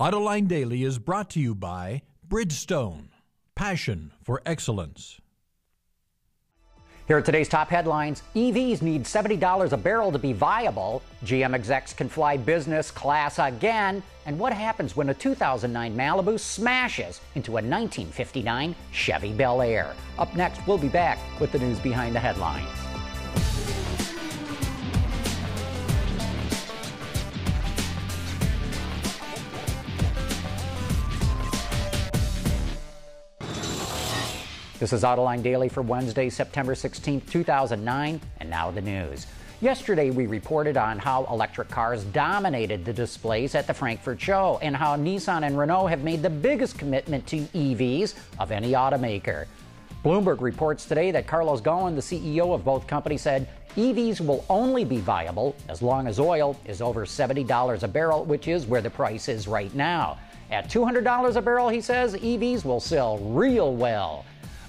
Autoline Daily is brought to you by Bridgestone. Passion for excellence. Here are today's top headlines. EVs need $70 a barrel to be viable. GM execs can fly business class again. And what happens when a 2009 Malibu smashes into a 1959 Chevy Bel Air? Up next, we'll be back with the news behind the headlines. This is Autoline Daily for Wednesday, September 16, 2009, and now the news. Yesterday, we reported on how electric cars dominated the displays at the Frankfurt show and how Nissan and Renault have made the biggest commitment to EVs of any automaker. Bloomberg reports today that Carlos Ghosn, the CEO of both companies, said EVs will only be viable as long as oil is over $70 a barrel, which is where the price is right now. At $200 a barrel, he says, EVs will sell real well.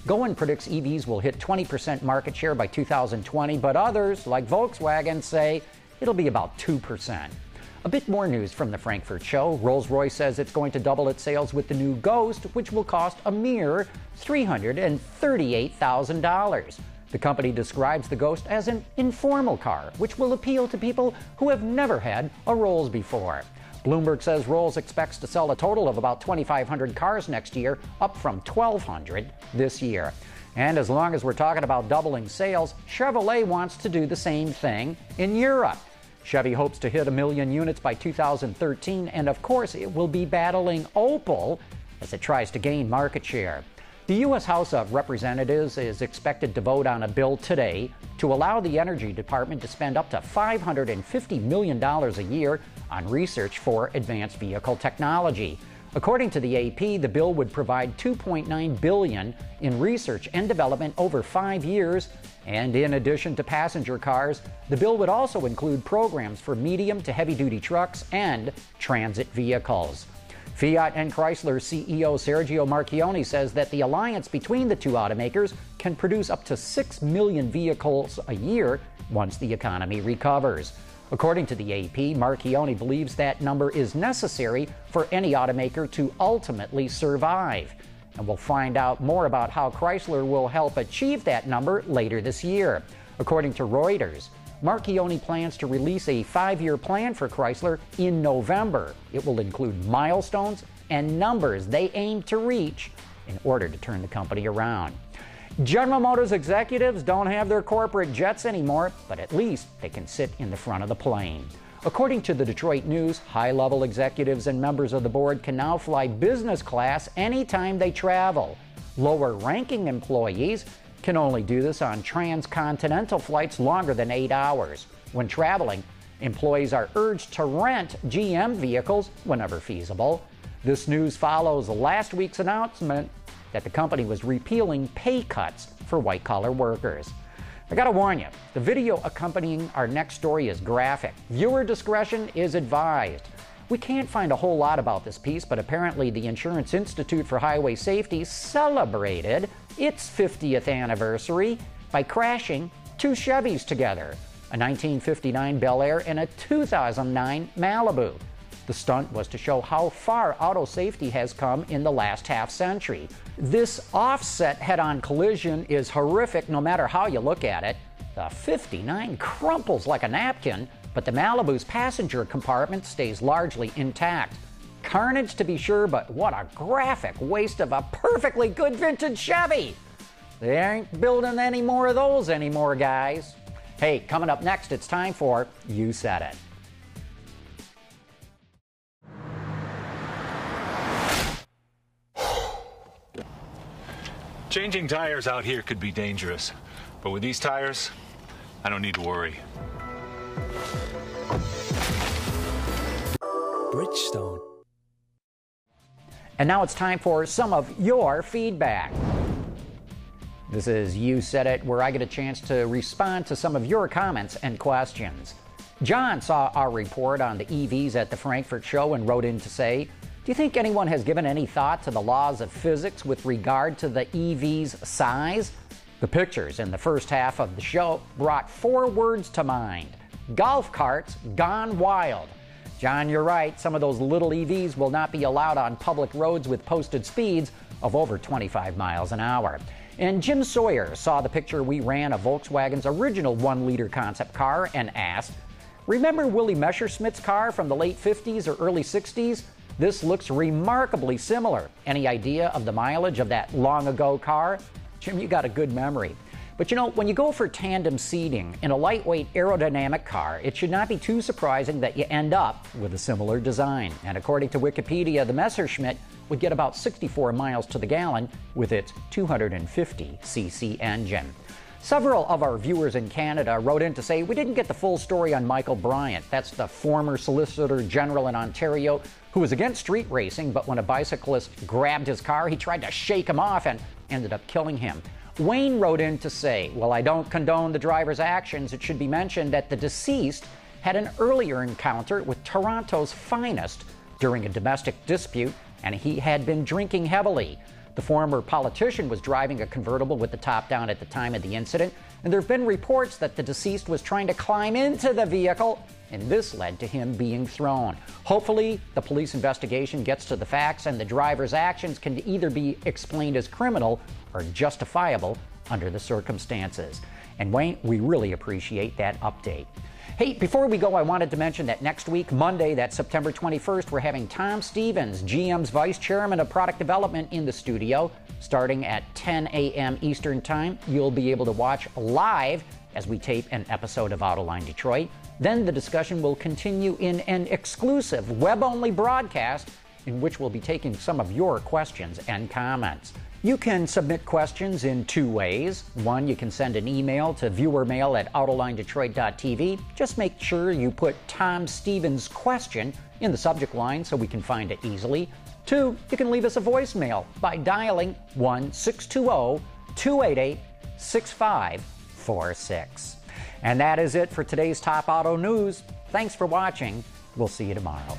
Ghosn predicts EVs will hit 20% market share by 2020, but others, like Volkswagen, say it'll be about 2%. A bit more news from the Frankfurt show. Rolls-Royce says it's going to double its sales with the new Ghost, which will cost a mere $338,000. The company describes the Ghost as an informal car, which will appeal to people who have never had a Rolls before. Bloomberg says Rolls expects to sell a total of about 2,500 cars next year, up from 1,200 this year. And as long as we're talking about doubling sales, Chevrolet wants to do the same thing in Europe. Chevy hopes to hit 1 million units by 2013, and of course it will be battling Opel as it tries to gain market share. The U.S. House of Representatives is expected to vote on a bill today to allow the Energy Department to spend up to $550 million a year on research for advanced vehicle technology. According to the AP, the bill would provide $2.9 billion in research and development over 5 years, and in addition to passenger cars, the bill would also include programs for medium to heavy-duty trucks and transit vehicles. Fiat and Chrysler CEO Sergio Marchionne says that the alliance between the two automakers can produce up to 6 million vehicles a year once the economy recovers. According to the AP, Marchionne believes that number is necessary for any automaker to ultimately survive. And we'll find out more about how Chrysler will help achieve that number later this year. According to Reuters, Marchionne plans to release a 5-year plan for Chrysler in November. It will include milestones and numbers they aim to reach in order to turn the company around. General Motors executives don't have their corporate jets anymore, but at least they can sit in the front of the plane. According to the Detroit News, high-level executives and members of the board can now fly business class anytime they travel. Lower-ranking employees can only do this on transcontinental flights longer than 8 hours. When traveling, employees are urged to rent GM vehicles whenever feasible. This news follows last week's announcement that the company was repealing pay cuts for white-collar workers. I gotta warn you, the video accompanying our next story is graphic. Viewer discretion is advised. We can't find a whole lot about this piece, but apparently the Insurance Institute for Highway Safety celebrated its 50th anniversary by crashing 2 Chevys together, a 1959 Bel Air and a 2009 Malibu. The stunt was to show how far auto safety has come in the last half-century. This offset head-on collision is horrific no matter how you look at it. The 59 crumples like a napkin, but the Malibu's passenger compartment stays largely intact. Carnage to be sure, but what a graphic waste of a perfectly good vintage Chevy! They ain't building any more of those anymore, guys. Hey, coming up next, it's time for You Said It. Changing tires out here could be dangerous, but with these tires, I don't need to worry. Bridgestone. And now it's time for some of your feedback. This is You Said It, where I get a chance to respond to some of your comments and questions. John saw our report on the EVs at the Frankfurt show and wrote in to say, do you think anyone has given any thought to the laws of physics with regard to the EV's size? The pictures in the first half of the show brought 4 words to mind: golf carts gone wild. John, you're right. Some of those little EVs will not be allowed on public roads with posted speeds of over 25 miles an hour. And Jim Sawyer saw the picture we ran of Volkswagen's original 1-liter concept car and asked, "Remember Willie Messerschmitt's car from the late 50s or early 60s? This looks remarkably similar. Any idea of the mileage of that long-ago car?" Jim, you got a good memory. But you know, when you go for tandem seating in a lightweight aerodynamic car, it should not be too surprising that you end up with a similar design. And according to Wikipedia, the Messerschmitt would get about 64 miles to the gallon with its 250cc engine. Several of our viewers in Canada wrote in to say we didn't get the full story on Michael Bryant. That's the former Solicitor General in Ontario who was against street racing, but when a bicyclist grabbed his car, he tried to shake him off and ended up killing him. Wayne wrote in to say, "While I don't condone the driver's actions, it should be mentioned that the deceased had an earlier encounter with Toronto's finest during a domestic dispute, and he had been drinking heavily. The former politician was driving a convertible with the top down at the time of the incident, and there have been reports that the deceased was trying to climb into the vehicle, and this led to him being thrown. Hopefully, the police investigation gets to the facts, and the driver's actions can either be explained as criminal or justifiable under the circumstances." And Wayne, we really appreciate that update. Hey, before we go, I wanted to mention that next week, Monday, that's September 21st, we're having Tom Stevens, GM's Vice Chairman of Product Development, in the studio. Starting at 10 a.m. Eastern Time, you'll be able to watch live as we tape an episode of Autoline Detroit. Then the discussion will continue in an exclusive web-only broadcast in which we'll be taking some of your questions and comments. You can submit questions in two ways. One, you can send an email to viewermail@autolinedetroit.tv. Just make sure you put Tom Stevens' question in the subject line so we can find it easily. Two, you can leave us a voicemail by dialing 1-620-288-6546. And that is it for today's Top Auto News. Thanks for watching. We'll see you tomorrow.